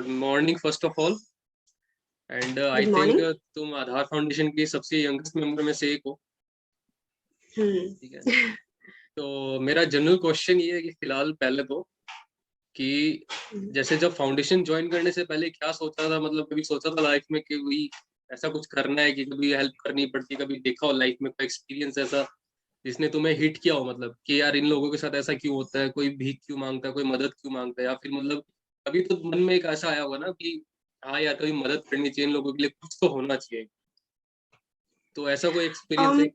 Good morning first of all and I good think morning. तुम आधार foundation की सबसे youngest member में से एक हो। ठीक है, तो मेरा जनरल क्वेश्चन ये है कि फिलहाल पहले तो कि जैसे जब फाउंडेशन ज्वाइन करने से पहले क्या सोचा था, मतलब कभी सोचा था लाइफ में कि वही ऐसा कुछ करना है, कि कभी हेल्प करनी पड़ती, कभी देखा हो लाइफ में कोई एक्सपीरियंस ऐसा जिसने तुम्हें हिट किया हो, मतलब कि यार इन लोगों के साथ ऐसा क्यों होता है, कोई भीख क्यों मांगता है, कोई मदद क्यों मांगता है, या फिर मतलब कभी तो मन में एक ऐसा आया होगा ना कि हाँ यार कभी मदद करनी चाहिए, इन लोगों के लिए कुछ तो होना चाहिए। तो ऐसा कोई एक्सपीरियंस है?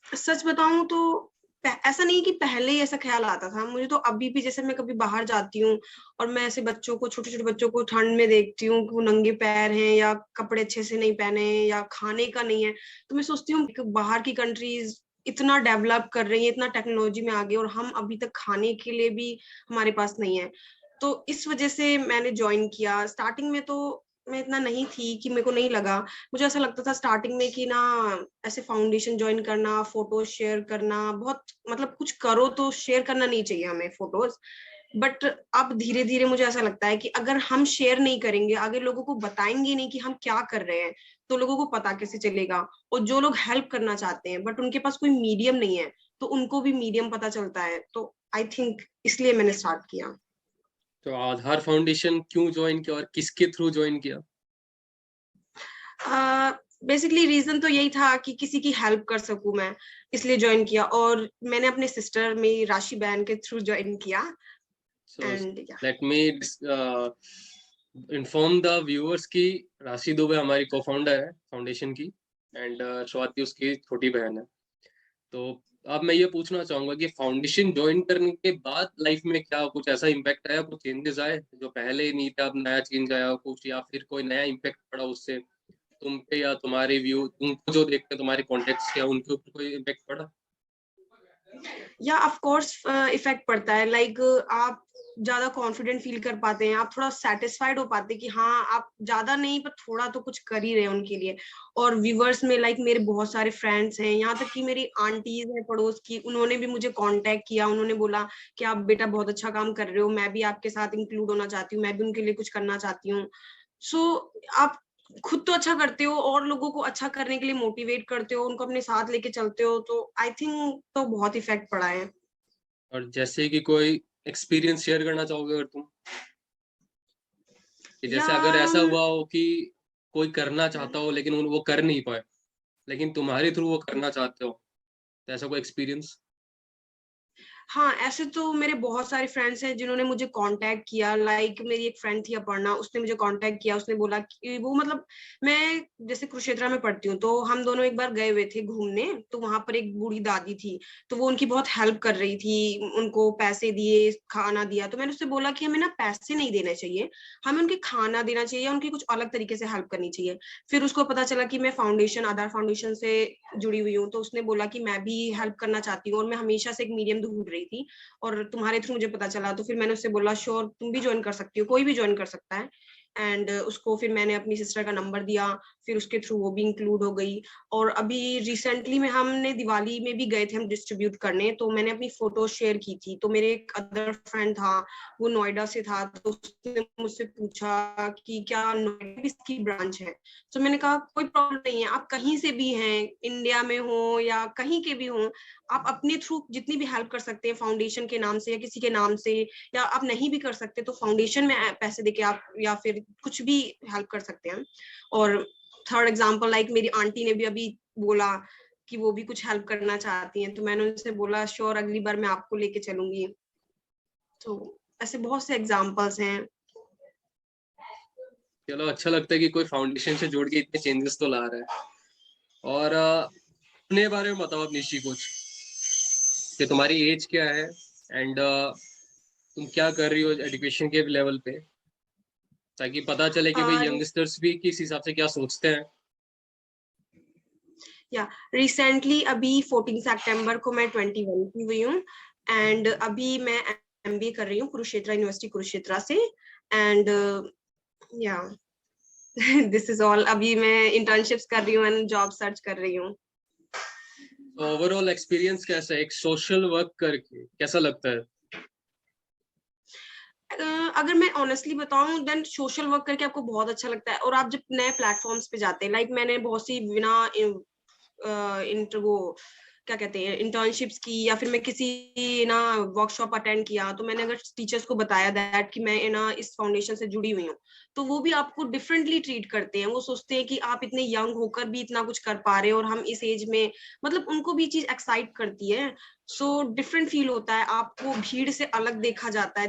सच बताऊं तो ऐसा नहीं कि पहले ही ऐसा ख्याल आता था मुझे, तो अभी भी जैसे मैं कभी बाहर जाती हूँ और मैं ऐसे बच्चों को, छोटे छोटे बच्चों को ठंड में देखती हूँ कि वो नंगे पैर हैं या कपड़े अच्छे से नहीं पहने हैं या खाने का नहीं है, तो मैं सोचती हूँ कि बाहर की कंट्रीज इतना डेवलप कर रही है, इतना टेक्नोलॉजी में आगे, और हम अभी तक खाने के लिए भी हमारे पास नहीं है। तो इस वजह से मैंने ज्वाइन किया। स्टार्टिंग में तो मैं इतना नहीं थी कि मेरे को नहीं लगा। मुझे ऐसा लगता था स्टार्टिंग में कि ना ऐसे फाउंडेशन ज्वाइन करना, फोटो शेयर करना, बहुत मतलब कुछ करो तो शेयर करना नहीं चाहिए हमें फोटोज। बट अब धीरे धीरे मुझे ऐसा लगता है कि अगर हम शेयर नहीं करेंगे, आगे लोगों को बताएंगे नहीं कि हम क्या कर रहे हैं, तो लोगों को पता कैसे चलेगा। और जो लोग हेल्प करना चाहते हैं बट उनके पास कोई मीडियम नहीं है, तो उनको भी मीडियम पता चलता है। तो आई थिंक इसलिए मैंने स्टार्ट किया। तो आधार फाउंडेशन क्यों ज्वाइन किया और किसके थ्रू ज्वाइन किया? बेसिकली रीजन तो यही था कि किसी की हेल्प कर सकूं मैं, इसलिए ज्वाइन किया। और मैंने अपने सिस्टर में राशि बहन के थ्रू ज्वाइन किया। So and let me inform the viewers की राशि दुबे हमारी को फाउंडर है फाउंडेशन की, एंड स्वाति उसकी छोटी बहन है। तो अब मैं ये पूछना चाहूंगा कि फाउंडेशन ज्वाइन करने के बाद लाइफ में क्या कुछ ऐसा इम्पैक्ट आया, कुछ चेंजेस आए जो पहले ही नहीं था, अब नया चेंज आया कुछ, या फिर कोई नया इम्पैक्ट पड़ा उससे तुम पे, या तुम्हारे व्यू, तुमको जो देखते हैं तुम्हारे कॉन्टेक्ट या उनके ऊपर कोई इम्पैक्ट पड़ा? या ऑफ कोर्स इफेक्ट पड़ता है। लाइक आप ज्यादा कॉन्फिडेंट फील कर पाते हैं, आप थोड़ा सेटिस्फाइड हो पाते हैं कि हाँ आप ज्यादा नहीं पर थोड़ा तो कुछ कर ही रहे हैं उनके लिए। और व्यूवर्स में लाइक मेरे बहुत सारे फ्रेंड्स हैं, यहाँ तक कि मेरी आंटीज हैं पड़ोस की, उन्होंने भी मुझे कांटेक्ट किया। उन्होंने बोला कि आप बेटा बहुत अच्छा काम कर रहे हो, मैं भी आपके साथ इंक्लूड होना चाहती हूँ, मैं भी उनके लिए कुछ करना चाहती हूँ। सो आप खुद तो अच्छा करते हो और लोगों को अच्छा करने के लिए मोटिवेट करते हो, उनको अपने साथ लेके चलते हो, तो आई थिंक तो बहुत इफेक्ट पड़ा है। और जैसे कि कोई एक्सपीरियंस शेयर करना चाहोगे अगर तुम, कि या जैसे अगर ऐसा हुआ हो कि कोई करना चाहता हो लेकिन वो कर नहीं पाए, लेकिन तुम्हारे थ्रू वो करना चाहते हो, तो ऐसा कोई एक्सपीरियंस? हाँ, ऐसे तो मेरे बहुत सारे फ्रेंड्स हैं जिन्होंने मुझे कांटेक्ट किया। लाइक मेरी एक फ्रेंड थी अपर्णा, उसने मुझे कांटेक्ट किया। उसने बोला कि वो मतलब मैं जैसे कुरुक्षेत्र में पढ़ती हूँ, तो हम दोनों एक बार गए हुए थे घूमने, तो वहां पर एक बूढ़ी दादी थी, तो वो उनकी बहुत हेल्प कर रही थी, उनको पैसे दिए, खाना दिया। तो मैंने उससे बोला कि हमें ना पैसे नहीं देने चाहिए, हमें उनके खाना देना चाहिए, उनकी कुछ अलग तरीके से हेल्प करनी चाहिए। फिर उसको पता चला कि मैं फाउंडेशन, आधार फाउंडेशन से जुड़ी हुई हूँ, तो उसने बोला कि मैं भी हेल्प करना चाहती हूँ और मैं हमेशा से एक मीडियम ढूंढ रही थी, और तुम्हारे थ्रू मुझे पता चला। तो फिर मैंने उससे बोला श्योर तुम भी ज्वाइन कर सकती हो, कोई भी ज्वाइन कर सकता है। एंड उसको फिर मैंने अपनी सिस्टर का नंबर दिया, फिर उसके थ्रू वो भी इंक्लूड हो गई। और अभी रिसेंटली में हमने दिवाली में भी गए थे हम डिस्ट्रीब्यूट करने, तो मैंने अपनी फोटो शेयर की थी। तो मेरे एक अदर फ्रेंड था, वो नोएडा से था, तो उसने मुझसे पूछा कि क्या नोएडा भी इसकी ब्रांच है। तो मैंने कहा कोई प्रॉब्लम नहीं है, आप कहीं से भी हैं, इंडिया में हो या कहीं के भी हो, आप अपने थ्रू जितनी भी हेल्प कर सकते हैं फाउंडेशन के नाम से या किसी के नाम से, या आप नहीं भी कर सकते तो फाउंडेशन में पैसे देके आप या फिर कुछ भी हेल्प कर सकते हैं। और थर्ड एग्जांपल, लाइक मेरी आंटी ने भी अभी बोला कि वो भी कुछ हेल्प करना चाहती हैं, तो मैंने उनसे बोला श्योर अगली बार मैं आपको लेके चलूंगी। तो ऐसे बहुत से एग्जांपल्स हैं। चलो, अच्छा लगता है कि कोई फाउंडेशन से जोड़ के इतने चेंजेस तो ला रहा है। और अपने बारे में बताओ अपनी निशी कुछ, कि तुम्हारी एज क्या है, एंड तुम क्या कर रही हो एजुकेशन के लेवल पे, ताकि पता चले कि भाई और यंगस्टर्स भी किस हिसाब से क्या सोचते हैं। या रिसेंटली अभी 14 सितंबर को मैं 21 की हुई हूँ। एंड अभी मैं एमबीए कर रही हूँ कुरुक्षेत्र यूनिवर्सिटी कुरुक्षेत्र से। एंड या दिस इज ऑल। अभी मैं इंटर्नशिप्स कर रही हूँ एंड जॉब सर्च कर रही हूँ। तो ओवरऑल एक्सपीरियंस कैसा है एक सोशल वर्क करके, कैसा लगता है? अगर मैं ऑनेस्टली बताऊं देन सोशल वर्क करके आपको बहुत अच्छा लगता है, और आप जब नए प्लेटफॉर्म्स पे जाते हैं, लाइक मैंने बहुत सी बिना इंटर वो क्या कहते हैं इंटर्नशिप्स की, या फिर मैं किसी ना वर्कशॉप अटेंड किया, तो मैंने अगर टीचर्स को बताया दैट कि मैं ना इस फाउंडेशन से जुड़ी हुई हूँ, तो वो भी आपको डिफरेंटली ट्रीट करते हैं। वो सोचते हैं कि आप इतने यंग होकर भी इतना कुछ कर पा रहे हो, और हम इस एज में, मतलब उनको भी चीज एक्साइट करती है। सो डिफरेंट फील होता है, आपको भीड़ से अलग देखा जाता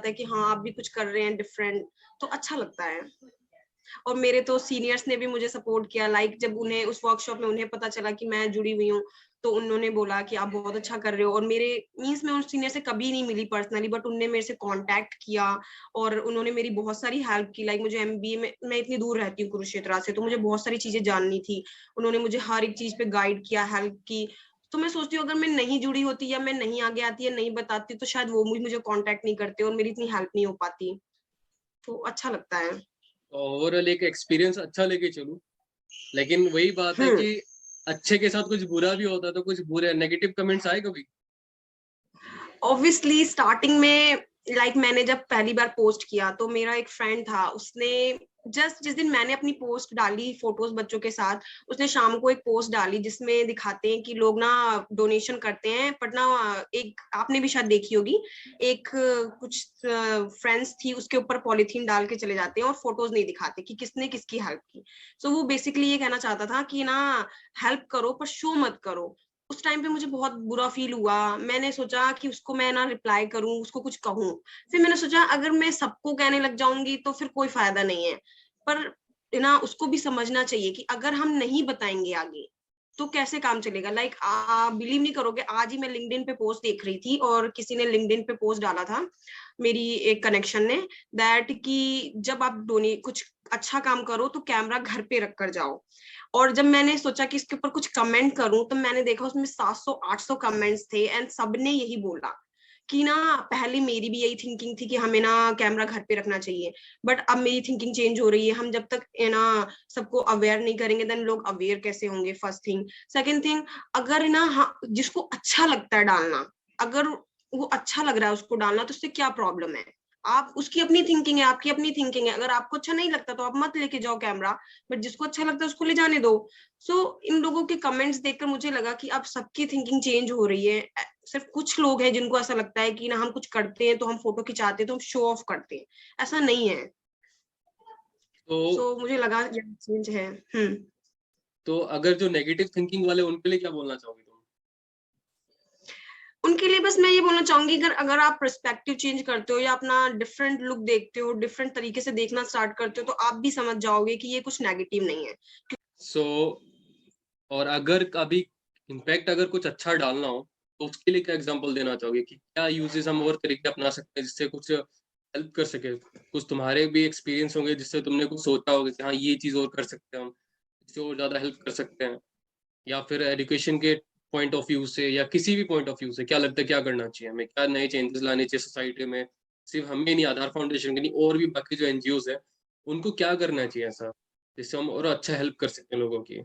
है कि हाँ आप भी कुछ कर रहे हैं डिफरेंट, तो अच्छा लगता है। और मेरे तो सीनियर्स ने भी मुझे सपोर्ट किया, लाइक जब उन्हें उस वर्कशॉप में उन्हें पता चला कि मैं जुड़ी हुई हूँ, तो उन्होंने बोला कि आप बहुत अच्छा कर रहे हो। और मेरे मीन्स मैं उन सीनियर से कभी नहीं मिली पर्सनली, बट उनने मेरे से कांटेक्ट किया और उन्होंने मेरी बहुत सारी हेल्प की। लाइक मुझे एमबीए में, मैं इतनी दूर रहती हूँ कुरुक्षेत्र से, तो मुझे बहुत सारी चीजें जाननी थी, उन्होंने मुझे हर एक चीज पे गाइड किया, हेल्प की। तो मैं सोचती हूँ अगर मैं नहीं जुड़ी होती, या मैं नहीं आगे आती, या नहीं बताती, तो शायद वो मुझे कांटेक्ट नहीं करते और मेरी इतनी हेल्प नहीं हो पाती। तो अच्छा लगता है। ओवरऑल एक एक्सपीरियंस अच्छा लेके चलूं, लेकिन वही बात है कि अच्छे के साथ कुछ बुरा भी होता है, तो कुछ बुरे नेगेटिव कमेंट्स आए कभी? ऑब्वियसली स्टार्टिंग में मैंने जब पहली बार पोस्ट किया, तो मेरा एक फ्रेंड था, उसने जस्ट जिस दिन मैंने अपनी पोस्ट डाली फोटोज बच्चों के साथ, उसने शाम को एक पोस्ट डाली जिसमें दिखाते हैं कि लोग ना डोनेशन करते हैं, बट ना एक आपने भी शायद देखी होगी, एक कुछ फ्रेंड्स थी, उसके ऊपर पॉलिथीन डाल के चले जाते हैं और फोटोज नहीं दिखाते कि किसने किसकी हेल्प की। सो वो बेसिकली ये कहना चाहता था कि ना हेल्प करो पर शो मत करो। उस टाइम पे मुझे बहुत बुरा फील हुआ, मैंने सोचा कि उसको मैं ना रिप्लाई करूं, उसको कुछ कहूं। फिर मैंने सोचा अगर मैं सबको कहने लग जाऊंगी तो फिर कोई फायदा नहीं है। पर ना उसको भी समझना चाहिए कि अगर हम नहीं बताएंगे आगे तो कैसे काम चलेगा। बिलीव नहीं करोगे, आज ही मैं लिंक्डइन पे पोस्ट देख रही थी और किसी ने लिंक्डइन पे पोस्ट डाला था, मेरी एक कनेक्शन ने, दैट कि जब आप डोने कुछ अच्छा काम करो तो कैमरा घर पे रख कर जाओ। और जब मैंने सोचा कि इसके ऊपर कुछ कमेंट करूं, तो मैंने देखा उसमें 700-800 कमेंट्स थे, एंड सबने यही बोला कि ना पहले मेरी भी यही थिंकिंग थी कि हमें ना कैमरा घर पे रखना चाहिए, बट अब मेरी थिंकिंग चेंज हो रही है। हम जब तक है ना सबको अवेयर नहीं करेंगे, देन लोग अवेयर कैसे होंगे, फर्स्ट थिंग। सेकंड थिंग, अगर ना जिसको अच्छा लगता है डालना, अगर वो अच्छा लग रहा है उसको डालना, तो उससे क्या प्रॉब्लम है। आप उसकी अपनी थिंकिंग है, आपकी अपनी थिंकिंग है, अगर आपको अच्छा नहीं लगता तो आप मत लेके जाओ कैमरा, बट जिसको अच्छा लगता है उसको ले जाने दो। इन लोगों के कमेंट्स देखकर मुझे लगा कि अब सबकी थिंकिंग चेंज हो रही है। सिर्फ कुछ लोग हैं जिनको ऐसा लगता है कि ना हम कुछ करते हैं तो हम फोटो खिंचाते हैं तो हम शो ऑफ करते हैं, ऐसा नहीं है। तो मुझे लगा ये चेंज है। तो अगर जो नेगेटिव थिंकिंग वाले, उनके लिए क्या बोलना चाहोगे तुम? उनके लिए बस मैं ये बोलना चाहूंगी, अगर अगर आप पर्सपेक्टिव चेंज करते हो या अपना डिफरेंट लुक देखते हो, डिफरेंट तरीके से देखना स्टार्ट करते हो, तो आप भी समझ जाओगे कि ये कुछ नेगेटिव नहीं है। सो और अगर कभी इम्पैक्ट अगर कुछ अच्छा डालना हो, तो उसके लिए क्या एग्जांपल देना चाहोगे कि क्या यूजेस हम और तरीके अपना सकते हैं जिससे कुछ हेल्प कर सके? कुछ तुम्हारे भी एक्सपीरियंस होंगे जिससे तुमने कुछ सोचा होगा कि हाँ ये चीज़ और कर सकते हैं हम, इससे और ज़्यादा हेल्प कर सकते हैं, या फिर एजुकेशन के पॉइंट ऑफ व्यू से या किसी भी पॉइंट ऑफ व्यू से क्या लगता है क्या करना चाहिए हमें, क्या नए चेंजेस लाने चाहिए सोसाइटी में? सिर्फ हमें नहीं, आधार फाउंडेशन के नहीं, और भी बाकी जो एनजीओज है उनको क्या करना चाहिए ऐसा जिससे हम और अच्छा हेल्प कर सकते हैं लोगों की,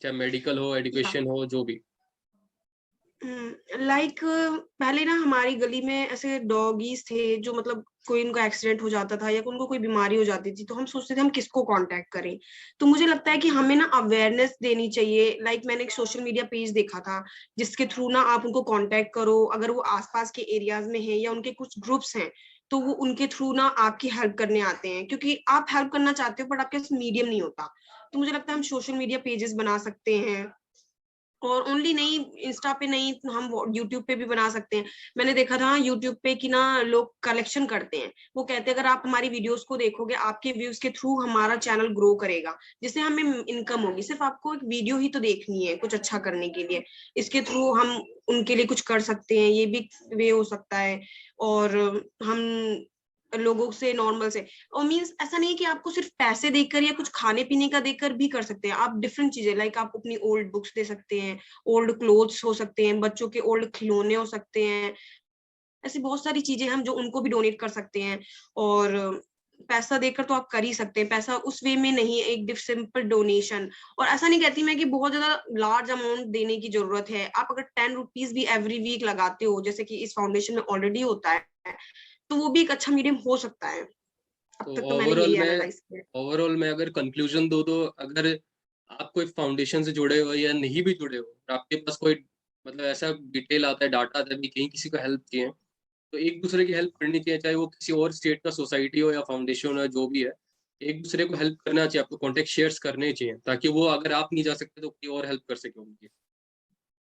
चाहे मेडिकल हो, एजुकेशन हो, जो भी? पहले ना हमारी गली में ऐसे डॉगीज थे जो मतलब कोई उनका एक्सीडेंट हो जाता था या उनको कोई बीमारी हो जाती थी, तो हम सोचते थे हम किसको कांटेक्ट करें। तो मुझे लगता है कि हमें ना अवेयरनेस देनी चाहिए। मैंने एक सोशल मीडिया पेज देखा था जिसके थ्रू ना आप उनको कांटेक्ट करो, अगर वो आसपास के एरियाज में है या उनके कुछ ग्रुप्स हैं, तो वो उनके थ्रू ना आपकी हेल्प करने आते हैं, क्योंकि आप हेल्प करना चाहते हो बट आपके पास मीडियम नहीं होता। तो मुझे लगता है हम सोशल मीडिया पेजेस बना सकते हैं, और ओनली नहीं इंस्टा पे नहीं, हम यूट्यूब पे भी बना सकते हैं। मैंने देखा था यूट्यूब पे कि ना लोग कलेक्शन करते हैं, वो कहते हैं अगर आप हमारी वीडियोस को देखोगे, आपके व्यूज के थ्रू हमारा चैनल ग्रो करेगा, जिससे हमें इनकम होगी। सिर्फ आपको एक वीडियो ही तो देखनी है कुछ अच्छा करने के लिए, इसके थ्रू हम उनके लिए कुछ कर सकते हैं, ये भी वे हो सकता है। और हम लोगों से नॉर्मल से, और मीन्स ऐसा नहीं कि आपको सिर्फ पैसे देकर या कुछ खाने पीने का देकर भी कर सकते हैं आप डिफरेंट चीजें। आप अपनी ओल्ड बुक्स दे सकते हैं, ओल्ड क्लोथ्स हो सकते हैं, बच्चों के ओल्ड खिलौने हो सकते हैं, ऐसी बहुत सारी चीजें हम जो उनको भी डोनेट कर सकते हैं। और पैसा देकर तो आप कर ही सकते हैं, पैसा उस वे में नहीं, एक सिंपल डोनेशन। और ऐसा नहीं कहती मैं कि बहुत ज्यादा लार्ज अमाउंट देने की जरूरत है, आप अगर 10 रुपीज भी एवरी वीक लगाते हो, जैसे कि इस फाउंडेशन में ऑलरेडी होता है, तो वो भी एक अच्छा मीडियम हो सकता है। अब तक तो मैंने यही एनालाइज किया। ओवरऑल मैं अगर कंक्लूजन दो तो अगर आप कोई फाउंडेशन से जुड़े हो या नहीं भी जुड़े हो, आपके पास कोई मतलब ऐसा डिटेल आता है, डाटा आता है कि कहीं किसी को हेल्प चाहिए, तो एक दूसरे की हेल्प करनी चाहिए, चाहे वो किसी और स्टेट का सोसाइटी हो या फाउंडेशन हो, जो भी है, एक दूसरे को हेल्प करना चाहिए, आपको कॉन्टेक्ट शेयर्स करने चाहिए, ताकि वो अगर आप नहीं जा सकते तो कोई और हेल्प कर सके उनकी।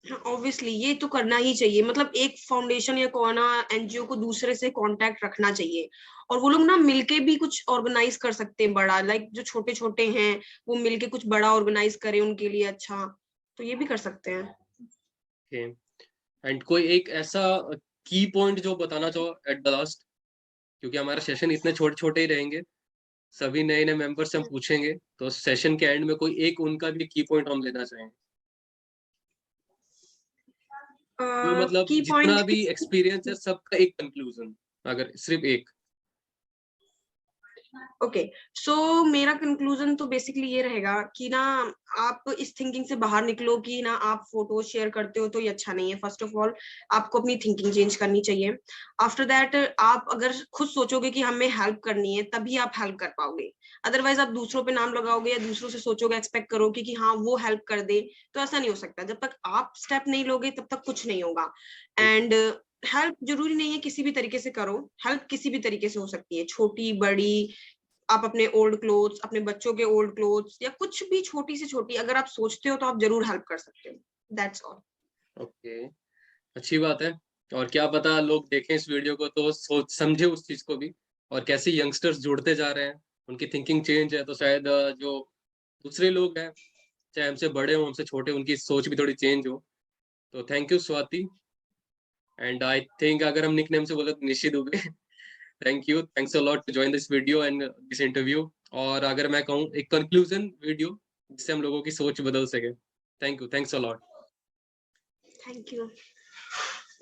ऑब्वियसली ये तो करना ही चाहिए, मतलब एक फाउंडेशन या कोना एनजीओ को दूसरे से कांटेक्ट रखना चाहिए, और वो लोग ना मिलके भी कुछ ऑर्गेनाइज कर सकते हैं बड़ा, लाइक जो छोटे छोटे हैं वो मिलके कुछ बड़ा ऑर्गेनाइज करें उनके लिए, अच्छा तो ये भी कर सकते हैं। एंड कोई एक ऐसा की पॉइंट जो बताना चाहो एट द लास्ट, क्योंकि हमारा सेशन इतने छोटे छोटे ही रहेंगे, सभी नए नए मेंबर से हम पूछेंगे, तो सेशन के एंड में कोई एक उनका भी की पॉइंट हम लेना चाहेंगे, तो मतलब की जितना पॉइंट भी एक्सपीरियंस है सबका एक कंक्लूजन, अगर सिर्फ एक। ओके, सो मेरा कंक्लूजन तो बेसिकली ये रहेगा कि ना आप इस थिंकिंग से बाहर निकलो कि ना आप फोटो शेयर करते हो तो ये अच्छा नहीं है। फर्स्ट ऑफ ऑल आपको अपनी थिंकिंग चेंज करनी चाहिए। आफ्टर दैट आप अगर खुद सोचोगे कि हमें हेल्प करनी है तभी आप हेल्प कर पाओगे, अदरवाइज आप दूसरों पे नाम लगाओगे या दूसरों से सोचोगे, एक्सपेक्ट करोगे कि हाँ वो हेल्प कर दे, तो ऐसा नहीं हो सकता। जब तक आप स्टेप नहीं लोगे तब तक कुछ नहीं होगा। एंड हेल्प जरूरी नहीं है किसी भी तरीके से करो, हेल्प किसी भी तरीके से हो सकती है, छोटी बड़ी। आप अपने ओल्ड क्लोथ्स, अपने बच्चों के ओल्ड क्लोथ्स या कुछ भी छोटी से छोटी अगर आप सोचते हो तो आप जरूर हेल्प कर सकते हो। That's all. ओके, अच्छी बात है। और क्या पता लोग देखें इस वीडियो को तो सोच समझे उस चीज को भी, और कैसे यंगस्टर्स जुड़ते जा रहे हैं, उनकी थिंकिंग चेंज है, तो शायद जो दूसरे लोग हैं, चाहे हमसे बड़े हो हमसे छोटे, उनकी सोच भी थोड़ी चेंज हो। तो thank you Swati, and I think अगर हम निकनेम से बोले तो Nishchit Dubey. Thank you, thanks a lot to join this video and this interview. और अगर मैं कहूँ एक कंक्लूजन वीडियो जिससे हम लोगों की सोच बदल सके। Thank you, thanks a lot. Thank you.